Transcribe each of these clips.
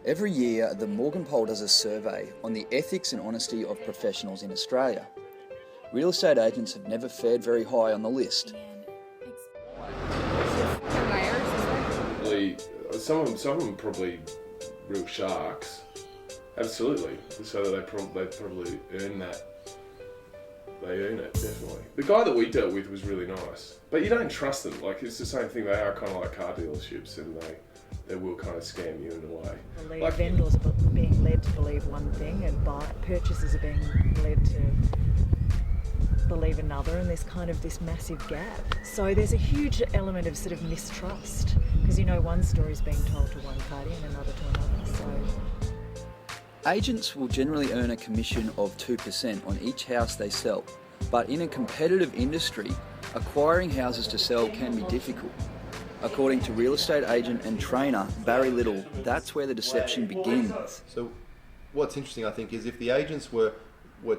Every year, the Morgan Poll does a survey on the ethics and honesty of professionals in Australia. Real estate agents have never fared very high on the list. Some of them probably real sharks. Absolutely. So they probably earn that. They earn it, definitely. The guy that we dealt with was really nice. But you don't trust them. Like, it's the same thing. They are kind of like car dealerships, and they will kind of scam you in a way. Like, vendors are being led to believe one thing, and purchasers are being led to believe another, and there's kind of this massive gap. So there's a huge element of sort of mistrust, because one story's being told to one party and another to another. So Agents will generally earn a commission of 2% on each house they sell, but in a competitive industry, acquiring houses to sell can be difficult. According to real estate agent and trainer Barry Little, that's where the deception begins. So what's interesting, I think, is if the agents were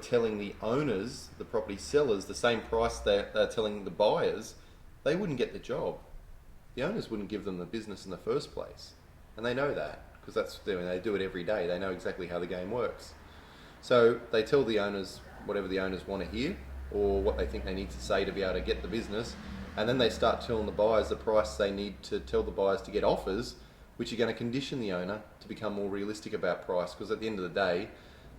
telling the owners, the property sellers, the same price they're telling the buyers, they wouldn't get the job. The owners wouldn't give them the business in the first place. And they know that, because they do it every day. They know exactly how the game works. So they tell the owners whatever the owners want to hear, or what they think they need to say to be able to get the business. And then they start telling the buyers the price they need to tell the buyers to get offers, which are going to condition the owner to become more realistic about price, because at the end of the day,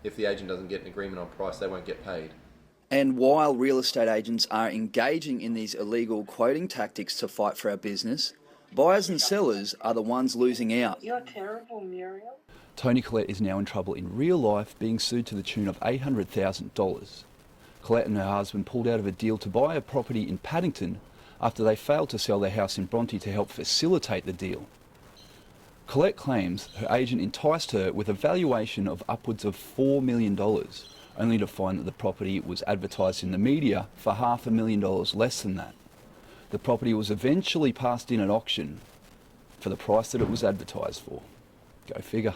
if the agent doesn't get an agreement on price, they won't get paid. And while real estate agents are engaging in these illegal quoting tactics to fight for our business, buyers and sellers are the ones losing out. You're terrible, Muriel. Toni Collette is now in trouble in real life, being sued to the tune of $800,000. Collette and her husband pulled out of a deal to buy a property in Paddington after they failed to sell their house in Bronte to help facilitate the deal. Collette claims her agent enticed her with a valuation of upwards of $4 million, only to find that the property was advertised in the media for $500,000 less than that. The property was eventually passed in at auction for the price that it was advertised for. Go figure.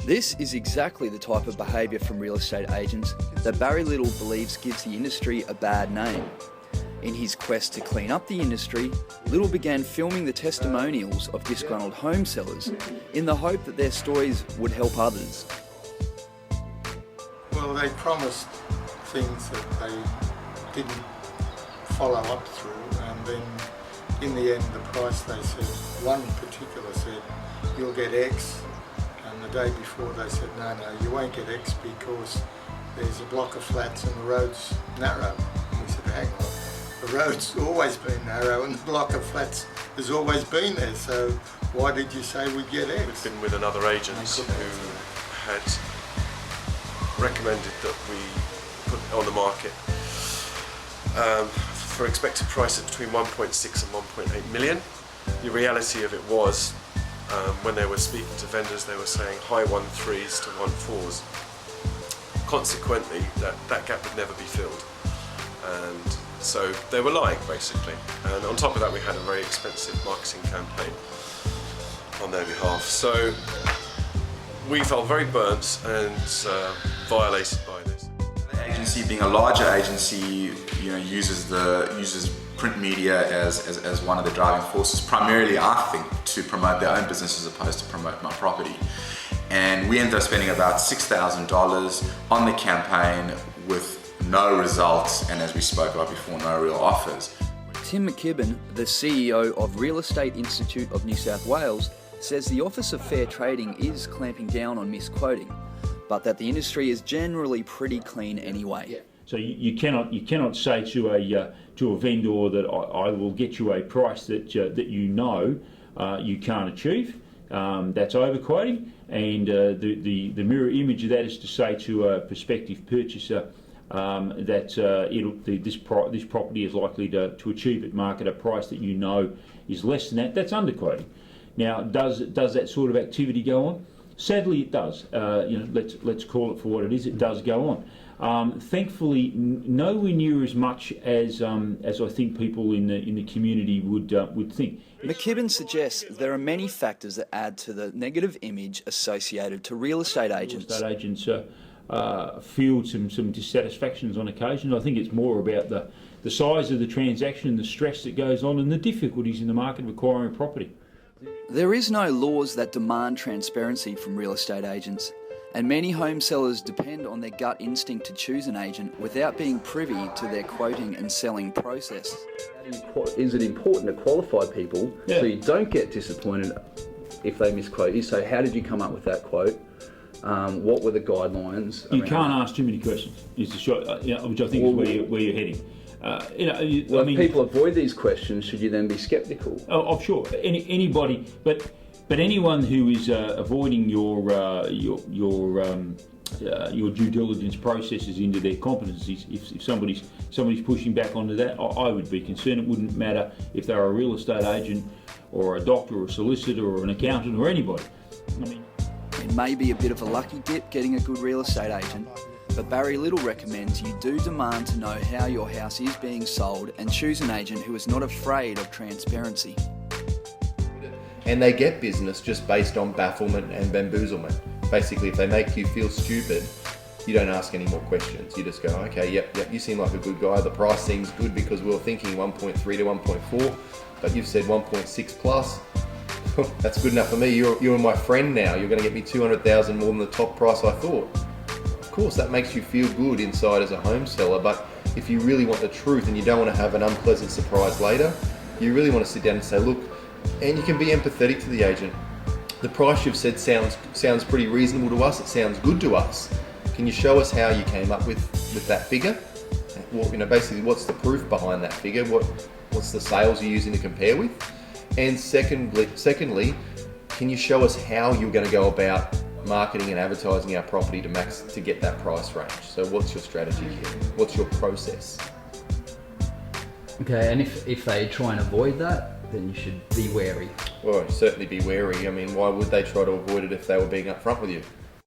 This is exactly the type of behaviour from real estate agents that Barry Little believes gives the industry a bad name. In his quest to clean up the industry, Little began filming the testimonials of disgruntled home sellers in the hope that their stories would help others. Well, they promised things that they didn't follow up through, and then in the end the price they said, one particular said, you'll get X, and the day before they said, no, you won't get X because there's a block of flats and the road's narrow. And we said, hang on. The road's always been narrow and the block of flats has always been there, so why did you say we'd get X? We've been with another agent who had recommended that we put it on the market for expected price of between 1.6 and 1.8 million. The reality of it was, when they were speaking to vendors, they were saying high 1.3s to 1.4s. Consequently, that gap would never be filled. And so they were lying, basically. And on top of that, we had a very expensive marketing campaign on their behalf. So we felt very burnt and violated by this. The agency, being a larger agency, uses print media as one of the driving forces, primarily, I think, to promote their own business as opposed to promote my property. And we ended up spending about $6,000 on the campaign with no results, and as we spoke about before, no real offers. Tim McKibben, the CEO of Real Estate Institute of New South Wales, says the Office of Fair Trading is clamping down on misquoting, but that the industry is generally pretty clean anyway. So you cannot say to a vendor that I will get you a price that you can't achieve. That's overquoting, and the mirror image of that is to say to a prospective purchaser that this property is likely to achieve at market a price that is less than that. That's underquoting. Now, does that sort of activity go on? Sadly, it does. Let's call it for what it is. It does go on. Thankfully, nowhere near as much as I think people in the community would think. McKibben suggests there are many factors that add to the negative image associated to real estate agents. Real estate agents feel some dissatisfactions on occasion. I think it's more about the size of the transaction, the stress that goes on, and the difficulties in the market of acquiring property. There is no laws that demand transparency from real estate agents, and many home sellers depend on their gut instinct to choose an agent without being privy to their quoting and selling process. Is it important to qualify people so you don't get disappointed if they misquote you? So how did you come up with that quote? What were the guidelines? You can't ask too many questions, is the short, which I think is where you're heading. If people avoid these questions, should you then be sceptical? Oh, sure. Anybody, but anyone who is avoiding your due diligence processes into their competencies, if somebody's pushing back onto that, I would be concerned. It wouldn't matter if they're a real estate agent or a doctor or a solicitor or an accountant or anybody. It may be a bit of a lucky dip getting a good real estate agent, but Barry Little recommends you do demand to know how your house is being sold and choose an agent who is not afraid of transparency. And they get business just based on bafflement and bamboozlement. Basically, if they make you feel stupid, you don't ask any more questions. You just go, okay, yep, you seem like a good guy. The price seems good because we were thinking 1.3 to 1.4, but you've said 1.6 plus. That's good enough for me. You're my friend now. You're going to get me 200,000 more than the top price I thought. Of course, that makes you feel good inside as a home seller, but if you really want the truth and you don't want to have an unpleasant surprise later, you really want to sit down and say, look, and you can be empathetic to the agent. The price you've said sounds pretty reasonable to us. It sounds good to us. Can you show us how you came up with that figure? Well, basically, what's the proof behind that figure? What's the sales you're using to compare with? And secondly, can you show us how you're going to go about marketing and advertising our property to get that price range? So what's your strategy here? What's your process? Okay, and if they try and avoid that, then you should be wary. Well, certainly be wary. I mean, why would they try to avoid it if they were being upfront with you?